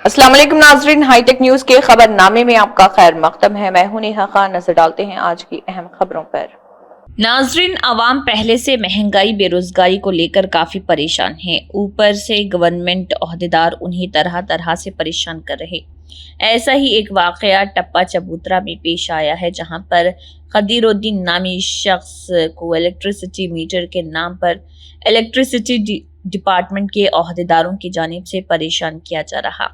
अस्सलाम वालेकुम नाजरीन, हाईटेक न्यूज के खबरनामे में आपका खैर मकदम है। मैं हूं नेहा खान। नजर डालते हैं आज की अहम खबरों पर। नाजरीन, आवाम पहले से महंगाई बेरोजगारी को लेकर काफी परेशान है। ऊपर से गवर्नमेंट ओहदेदार उन्हें तरह तरह से परेशान कर रहे। ऐसा ही एक वाकया टप्पा चबूतरा में पेश आया है, जहां पर खदीरुद्दीन नामी शख्स को इलेक्ट्रिसिटी मीटर के नाम पर इलेक्ट्रिसिटी डिपार्टमेंट के ओहदेदारों की जानिब से परेशान किया जा रहा।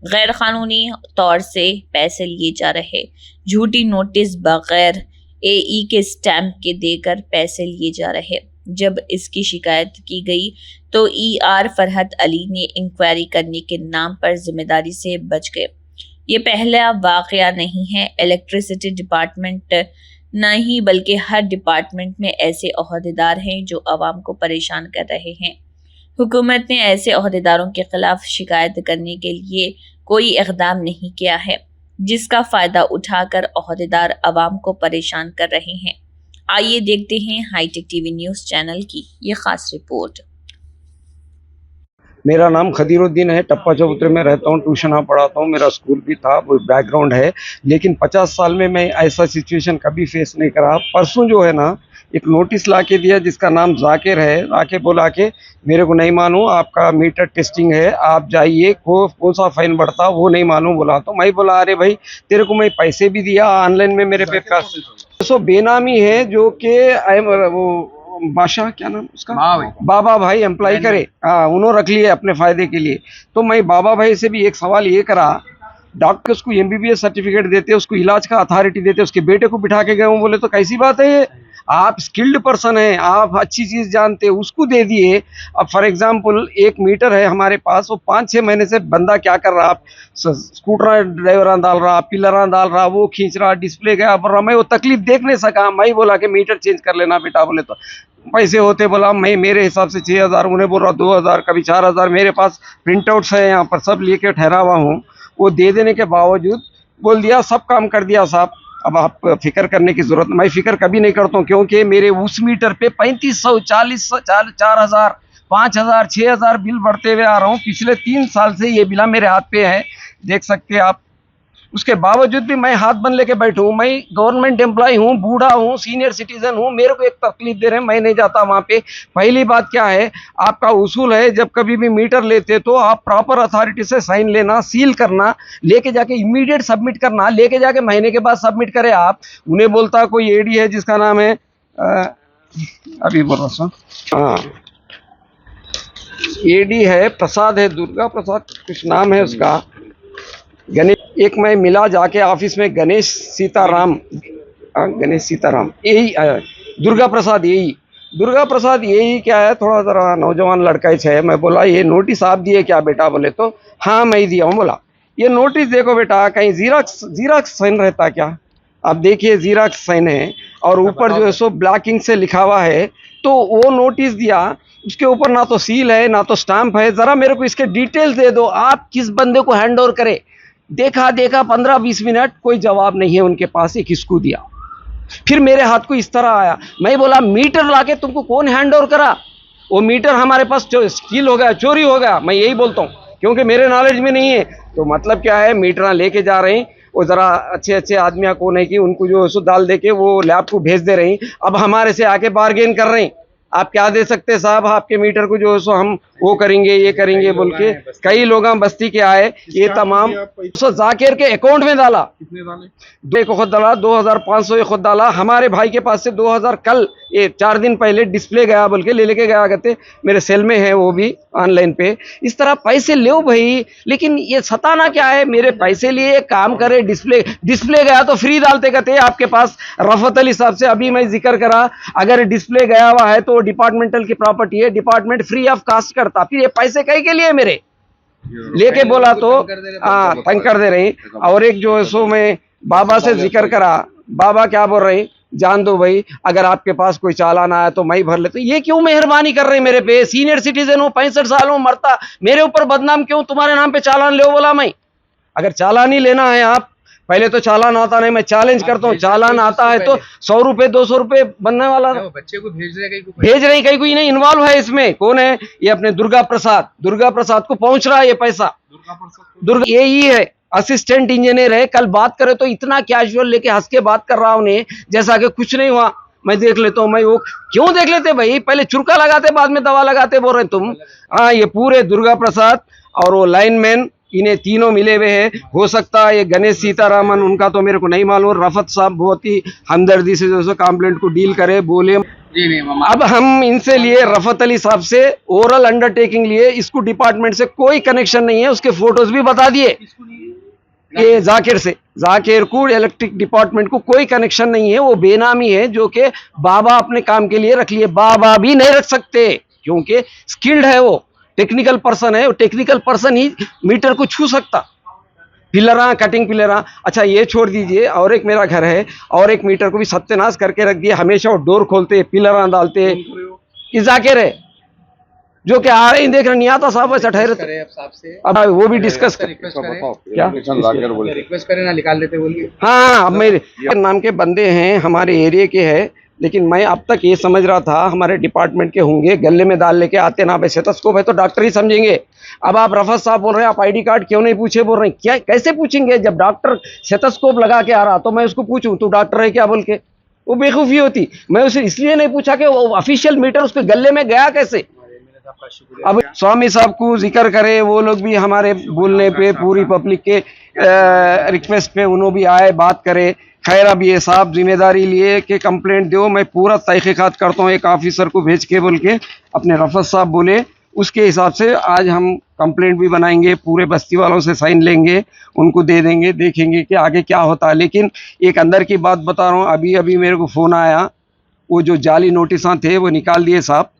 गैर कानूनी तौर से पैसे लिए जा रहे, झूठी नोटिस बगैर एई के स्टैंप के देकर पैसे लिए जा रहे। जब इसकी शिकायत की गई तो ईआर फरहत अली ने इंक्वायरी करने के नाम पर जिम्मेदारी से बच गए। ये पहला वाकया नहीं है। इलेक्ट्रिसिटी डिपार्टमेंट नहीं बल्कि हर डिपार्टमेंट में ऐसे ओहदेदार हैं जो आवाम को परेशान कर रहे हैं। हुकूमत ने ऐसे ओहदेदारों के खिलाफ शिकायत करने के लिए कोई इक़दाम नहीं किया है, जिसका फायदा उठाकर ओहदेदार आवाम को परेशान कर रहे हैं। आइए देखते हैं हाईटेक टीवी न्यूज़ चैनल की ये खास रिपोर्ट। मेरा नाम खदीरुद्दीन है। टप्पा चबूतरे में रहता हूँ, ट्यूशन यहाँ पढ़ाता हूँ, मेरा स्कूल भी था, वो बैकग्राउंड है। लेकिन 50 साल में मैं ऐसा सिचुएशन कभी फेस नहीं करा। परसों जो है ना, एक नोटिस ला के दिया जिसका नाम जाकिर है। आके बोला के मेरे को नहीं मालूम, आपका मीटर टेस्टिंग है, आप जाइए, कौन सा फाइन बढ़ता वो नहीं मालूम बोला। तो मैं बोला अरे भाई तेरे को मैं पैसे भी दिया ऑनलाइन में, मेरे पे पैसे बेनामी है जो कि वो बादशाह क्या नाम उसका, बाबा भाई एम्प्लॉय करे, हाँ उन्होंने रख लिए अपने फायदे के लिए। तो मैं बाबा भाई से भी एक सवाल ये करा, डॉक्टर उसको एमबीबीएस सर्टिफिकेट देते, उसको इलाज का अथॉरिटी देते, उसके बेटे को बिठा के गए हूँ, बोले तो कैसी बात है ये? आप स्किल्ड पर्सन हैं, आप अच्छी चीज जानते हैं, उसको दे दिए। अब फॉर एग्जांपल एक मीटर है हमारे पास, वो 5-6 महीने से बंदा क्या कर रहा, आप स्कूटर ड्राइवर डाल रहा, पिलर डाल रहा, वो खींच रहा, डिस्प्ले गया बढ़ रहा। मैं वो तकलीफ देख नहीं सका। मैं बोला कि मीटर चेंज कर लेना बेटा, बोले तो पैसे होते, बोला मैं मेरे हिसाब से 6,000, उन्हें बोल रहा 2,000, कभी 4,000। मेरे पास प्रिंट आउट्स है यहाँ पर, सब लेके ठहरा हुआ हूँ। वो दे देने के बावजूद बोल दिया सब काम कर दिया साहब, अब आप फिक्र करने की जरूरत। मैं फिक्र कभी नहीं करता हूँ, क्योंकि मेरे उस मीटर पे 3500, 4000, 4,000, 5,000, 6,000 बिल बढ़ते हुए आ रहा हूँ। पिछले 3 साल से ये बिल मेरे हाथ पे है, देख सकते हैं आप। उसके बावजूद भी मैं हाथ बन लेके बैठूं। मैं गवर्नमेंट एम्प्लॉय हूं, बूढ़ा हूं, सीनियर सिटीजन हूं, मेरे को एक तकलीफ दे रहे हैं, मैं नहीं जाता वहां पे। पहली बात क्या है, आपका उसूल है जब कभी भी मीटर लेते तो आप प्रॉपर अथॉरिटी से साइन लेना, सील करना, लेके जाके इमीडिएट सबमिट करना, लेके जाके महीने के बाद सबमिट करें आप। उन्हें बोलता कोई एडी है जिसका नाम है अभी बोल रहा हूँ, हाँ एडी है, प्रसाद है, दुर्गा प्रसाद कुछ नाम है उसका, गणेश। एक मैं मिला जाके ऑफिस में, गणेश सीताराम, यही दुर्गा प्रसाद यही क्या है, थोड़ा जरा नौजवान लड़का है। मैं बोला ये नोटिस आप दिए क्या बेटा, बोले तो हाँ मैं दिया हूँ। बोला ये नोटिस देखो बेटा, कहीं जीराक्स साइन रहता क्या? आप देखिए जीराक्स साइन है, और ऊपर जो है सो ब्लैकिंग से लिखा हुआ है। तो वो नोटिस दिया, उसके ऊपर ना तो सील है ना तो स्टैंप है। जरा मेरे को इसके डिटेल्स दे दो, आप किस बंदे को हैंड ओवर करे। देखा 15-20 मिनट, कोई जवाब नहीं है उनके पास, ये किसको दिया। फिर मेरे हाथ को इस तरह आया, मैं बोला मीटर लाके तुमको कौन हैंड ओवर करा? वो मीटर हमारे पास स्टील हो गया, चोरी हो गया, मैं यही बोलता हूँ, क्योंकि मेरे नॉलेज में नहीं है। तो मतलब क्या है, मीटर लेके जा रहे हैं, वो जरा अच्छे आदमियों को नहीं कि उनको जो सो डाल दे के वो लैब को भेज दे रहे हैं। अब हमारे से आके बार्गेन कर रहे हैं, आप क्या दे सकते हैं साहब, आपके मीटर को जो है सो हम वो करेंगे, ये करेंगे बोल के। कई लोग बस्ती के आए, ये तमाम सो जाकिर के अकाउंट में डाला, एक खुद डाला, 2,500 ये खुद डाला। हमारे भाई के पास से 2,000 कल ये 4 दिन पहले डिस्प्ले गया बोल के लेके गया करते, मेरे सेल में है वो भी ऑनलाइन पे। इस तरह पैसे लो भाई, लेकिन ये सताना क्या है, मेरे पैसे लिए काम करे। डिस्प्ले गया तो फ्री डालते कहते आपके पास। रफत अली साहब से अभी मैं जिक्र करा, अगर डिस्प्ले गया हुआ है तो डिपार्टमेंटल की प्रॉपर्टी है, डिपार्टमेंट फ्री ऑफ कास्ट करता। फिर ये पैसे कहीं के लिए मेरे लेके बोला तो तंग कर दे रही। और एक जो है सो मैं बाबा से जिक्र करा, बाबा क्या बोल रहे, जान दो भाई, अगर आपके पास कोई चालान आया तो मैं भर लेता। ये क्यों मेहरबानी कर रहे मेरे पे? सीनियर सिटीजन हूँ, 65 साल हूँ, मरता मेरे ऊपर बदनाम क्यों? तुम्हारे नाम पे चालान ले, बोला मैं। अगर चालान ही लेना है आप पहले तो चालान आता नहीं, मैं चैलेंज करता हूँ, चालान आता है तो 100 रुपए 200 रुपए बनने वाला था। बच्चे को भेज रहे कहीं कोई नहीं इन्वॉल्व है इसमें। कौन है ये? अपने दुर्गा प्रसाद को पहुंच रहा है ये पैसा। दुर्गा यही है, असिस्टेंट इंजीनियर है। कल बात करे तो इतना कैजुअल लेके हंस के बात कर रहा हूँ जैसा कि कुछ नहीं हुआ। मैं देख लेता हूँ। मैं वो क्यों देख लेते भाई? पहले चुरका लगाते बाद में दवा लगाते बोल रहे तुम। हाँ, ये पूरे दुर्गा प्रसाद और वो लाइनमैन, इन्हें तीनों मिले हुए हैं। हो सकता है ये गणेश सीतारामन, उनका तो मेरे को नहीं मालूम। रफत साहब बहुत ही हमदर्दी से जो कंप्लेंट को डील करे बोले। अब हम इनसे लिए रफत अली साहब से ओरल अंडरटेकिंग लिए, इसको डिपार्टमेंट से कोई कनेक्शन नहीं है। उसके फोटोज भी बता दिए। ये जाकिर को इलेक्ट्रिक डिपार्टमेंट को कोई कनेक्शन नहीं है। वो बेनामी है जो कि बाबा अपने काम के लिए रख लिए। बाबा भी नहीं रख सकते क्योंकि स्किल्ड है, वो टेक्निकल पर्सन है। वो टेक्निकल पर्सन ही मीटर को छू सकता। पिलरा, कटिंग पिलरा, अच्छा ये छोड़ दीजिए। और एक मेरा घर है और एक मीटर को भी सत्यानाश करके रख दिया। हमेशा वो डोर खोलते, पिलरा डालते। ये जाकिर है जो कि आ रहे ही देख रहे नहीं आता साहब ऐसा ठहरे। अब वो भी डिस्कस क्या रिक्वेस्ट करें ना, निकाल देते बोलिए। हाँ, अब मेरे नाम के बंदे हैं, हमारे एरिया के हैं। लेकिन मैं अब तक ये समझ रहा था हमारे डिपार्टमेंट के होंगे, गले में डाल लेके आते ना। स्टेथोस्कोप है तो डॉक्टर ही समझेंगे। अब आप रफत साहब बोल रहे हैं आप आईडी कार्ड क्यों नहीं पूछे बोल रहे हैं। क्या कैसे पूछेंगे? जब डॉक्टर स्टेथोस्कोप लगा के आ रहा तो मैं उसको पूछूं तू डॉक्टर है क्या बोल के? वो बेवकूफ़ी होती। मैं उसे इसलिए नहीं पूछा कि वो ऑफिशियल मीटर उसके गले में गया कैसे। अब स्वामी साहब को जिक्र करे, वो लोग भी हमारे बोलने पे, पूरी पब्लिक के रिक्वेस्ट पे उन्होंने भी आए बात करे। खैर अब ये साहब जिम्मेदारी लिए कि कंप्लेंट दो, मैं पूरा तहकीकात करता हूँ एक ऑफिसर को भेज के बोल के। अपने रफत साहब बोले उसके हिसाब से आज हम कंप्लेंट भी बनाएंगे, पूरे बस्ती वालों से साइन लेंगे, उनको दे देंगे, देखेंगे कि आगे क्या होता है। लेकिन एक अंदर की बात बता रहा हूँ, अभी मेरे को फ़ोन आया, वो जो जाली नोटिसां थे वो निकाल दिए साहब।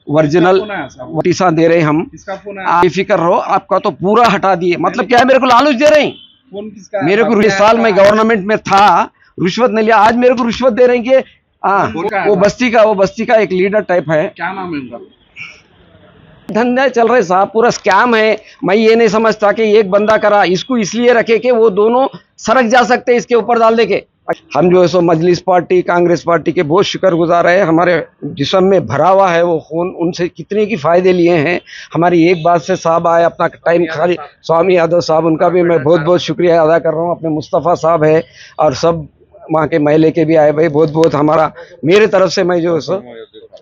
ओरिजिनल नोटिसां दे रहे हम। बेफिक्र रहो, आपका तो पूरा हटा दिए। मतलब क्या है, मेरे को लालच दे रहे हैं। मेरे को 20 साल में गवर्नमेंट में था, रिश्वत नहीं लिया, आज मेरे को रिश्वत दे रहे हैं कि हाँ वो बस्ती का एक लीडर टाइप है। क्या नाम है उनका? धंधे चल रहे साहब, पूरा स्कैम है। मैं ये नहीं समझता कि एक बंदा करा, इसको इसलिए रखे कि वो दोनों सरक जा सकते इसके ऊपर डाल दे के। हम जो है सो मजलिस पार्टी, कांग्रेस पार्टी के बहुत शुक्रगुजार है। हमारे जिस्म में भरा हुआ है वो खून, उनसे कितने की फ़ायदे लिए हैं। हमारी एक बात से साहब आए, अपना टाइम खाली, स्वामी यादव साहब, उनका भी मैं बहुत बहुत शुक्रिया अदा कर रहा हूँ। अपने मुस्तफ़ा साहब है और सब वहाँ के महले के भी आए भाई, बहुत बहुत हमारा मेरे तरफ से मैं जो है सो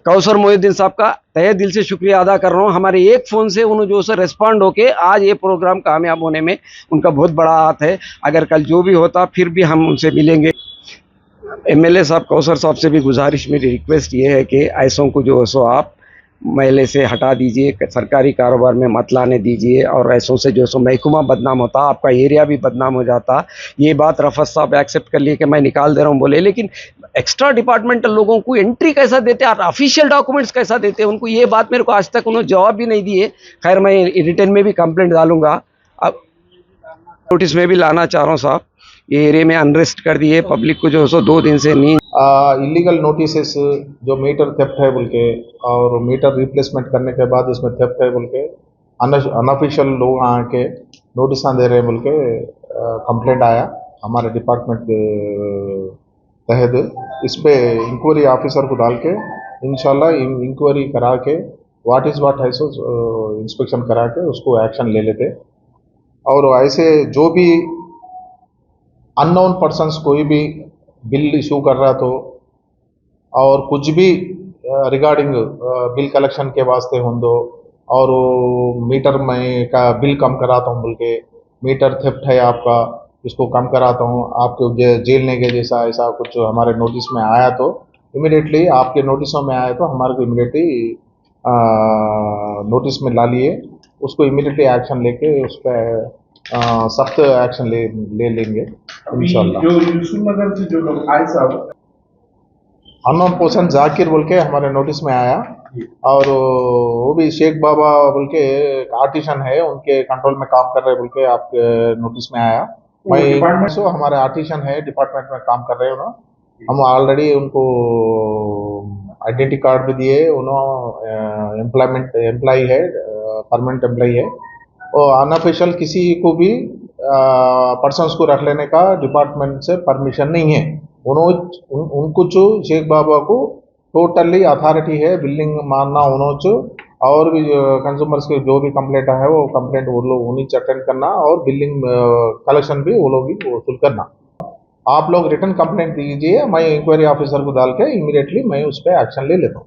कौसर मोहिउद्दीन साहब का तहे दिल से शुक्रिया अदा कर रहा हूँ। हमारे एक फ़ोन से उन्होंने जो है रेस्पॉन्ड होके आज ये प्रोग्राम कामयाब होने में उनका बहुत बड़ा हाथ है। अगर कल जो भी होता फिर भी हम उनसे मिलेंगे। एमएलए साहब, कौसर साहब से भी गुजारिश, मेरी रिक्वेस्ट ये है कि ऐसों को जो है सो आप महले से हटा दीजिए, सरकारी कारोबार में मत लाने दीजिए। और ऐसों से जो सो महकमा बदनाम होता, आपका एरिया भी बदनाम हो जाता। ये बात रफत साहब एक्सेप्ट कर लिए कि मैं निकाल दे रहा हूँ बोले, लेकिन एक्स्ट्रा डिपार्टमेंटल लोगों को एंट्री कैसा देते हैं, ऑफिशियल डॉक्यूमेंट्स कैसा देते हैं उनको, ये बात मेरे को आज तक उन्होंने जवाब भी नहीं दिए। खैर मैं रिटर्न में भी कंप्लेंट डालूंगा। अब नोटिस में भी लाना चाह रहा हूँ साहब, ये एरिया में अनरेस्ट कर दिए पब्लिक को जो है सो 2 दिन से नींद। इलीगल नोटिसेस जो मीटर थेफ्ट है बोल के और मीटर रिप्लेसमेंट करने के बाद इसमें थेफ्ट है बोल के अनऑफिशियल लोग आके नोटिस दे रहे हैं बोल के कंप्लेंट आया हमारे डिपार्टमेंट के तहत। इस पे इंक्वायरी ऑफिसर को डाल के इंशाल्लाह इंक्वायरी करा के व्हाट है सो इंस्पेक्शन करा के उसको एक्शन ले लेते। और ऐसे जो भी अननोन पर्सन्स कोई भी बिल इशू कर रहा तो और कुछ भी रिगार्डिंग बिल कलेक्शन के वास्ते हो दो और मीटर में का बिल कम कराता हूँ बोल के, मीटर थेफ्ट है आपका, इसको कम कराता हूँ, आपको जेल नहीं गए जैसा ऐसा कुछ हमारे नोटिस में आया तो इमीडिएटली, आपके नोटिसों में आया तो हमारे को इमीडिएटली नोटिस में ला लिए, उसको इमीडिएटली एक्शन लेके उस पर सख्त एक्शन ले लेंगे इंशाल्लाह। जो यूसुफ नगर से जो लोग आए साहब, अननोन पर्सन जाकिर बोल के हमारे नोटिस में आया और वो भी शेख बाबा बोल के आर्टिशन है, उनके कंट्रोल में काम कर रहे बोल के आपके नोटिस में आया। मैं सो हमारे आर्टिशन है, डिपार्टमेंट में काम कर रहे हैं उन्होंने, हम ऑलरेडी उनको आइडेंटिटी कार्ड भी दिए। उन्होंने एम्प्लॉय है, परमानेंट एम्प्लॉय है और अनऑफिशियल किसी को भी पर्सनस को रख लेने का डिपार्टमेंट से परमिशन नहीं है। उनको जो शेख बाबा को टोटली अथॉरिटी है बिल्डिंग मानना उन्होंने और भी कंज्यूमर्स के जो भी कंप्लेंट है वो कंप्लेंट वो लोग उन्हीं से अटेंड करना और बिल्डिंग कलेक्शन भी वो लोग ही वसूल करना। आप लोग रिटर्न कंप्लेंट दीजिए, मैं इंक्वायरी ऑफिसर को डाल के इमीडिएटली मैं उस पर एक्शन ले लेता हूँ।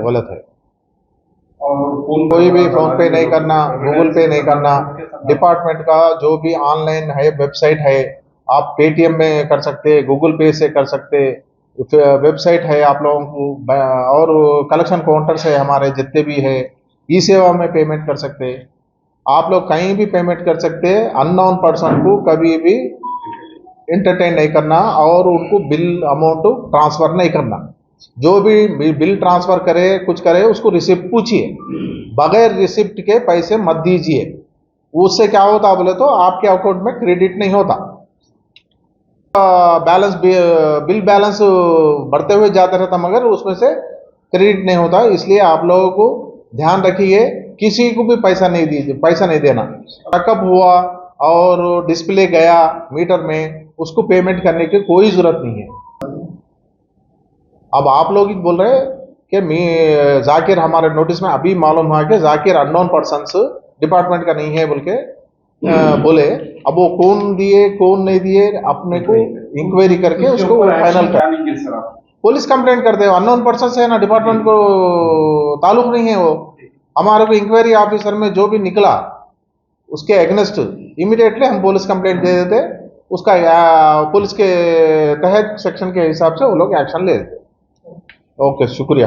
गलत है, और कोई भी फोन पे नहीं करना, गूगल पे नहीं करना। डिपार्टमेंट का जो भी ऑनलाइन है वेबसाइट है, आप पेटीएम में कर सकते, गूगल पे से कर सकते, वेबसाइट है आप लोगों को, और कलेक्शन काउंटर्स है हमारे जितने भी है, ई सेवा में पेमेंट कर सकते। आप लोग कहीं भी पेमेंट कर सकते। अननोन पर्सन को कभी भी इंटरटेन नहीं करना और उनको बिल अमाउंट ट्रांसफर नहीं करना। जो भी बिल ट्रांसफर करे कुछ करे उसको रिसिप्ट पूछिए, बगैर रिसिप्ट के पैसे मत दीजिए। उससे क्या होता बोले तो आपके अकाउंट में क्रेडिट नहीं होता, बैलेंस बिल बैलेंस बढ़ते हुए जाता रहता मगर उसमें से क्रेडिट नहीं होता। इसलिए आप लोगों को ध्यान रखिए, किसी को भी पैसा नहीं देना। पैकअप हुआ और डिस्प्ले गया मीटर में, उसको पेमेंट करने की कोई जरूरत नहीं है। अब आप लोग ही बोल रहे हैं कि जाकिर, हमारे नोटिस में अभी मालूम हुआ कि जाकिर अननोन पर्सन्स डिपार्टमेंट का नहीं है बोल के बोले। अब वो कौन दिए कौन नहीं दिए अपने को इंक्वायरी करके उसको फाइनल कर, पुलिस कंप्लेंट करते हो। अननोन पर्सन है ना, डिपार्टमेंट को ताल्लुक नहीं है वो। हमारे को इंक्वायरी ऑफिसर में जो भी निकला उसके अगेंस्ट इमीडिएटली हम पुलिस कंप्लेंट दे देते, उसका पुलिस के तहत सेक्शन के हिसाब से वो लोग एक्शन ले लेते। ओके, शुक्रिया।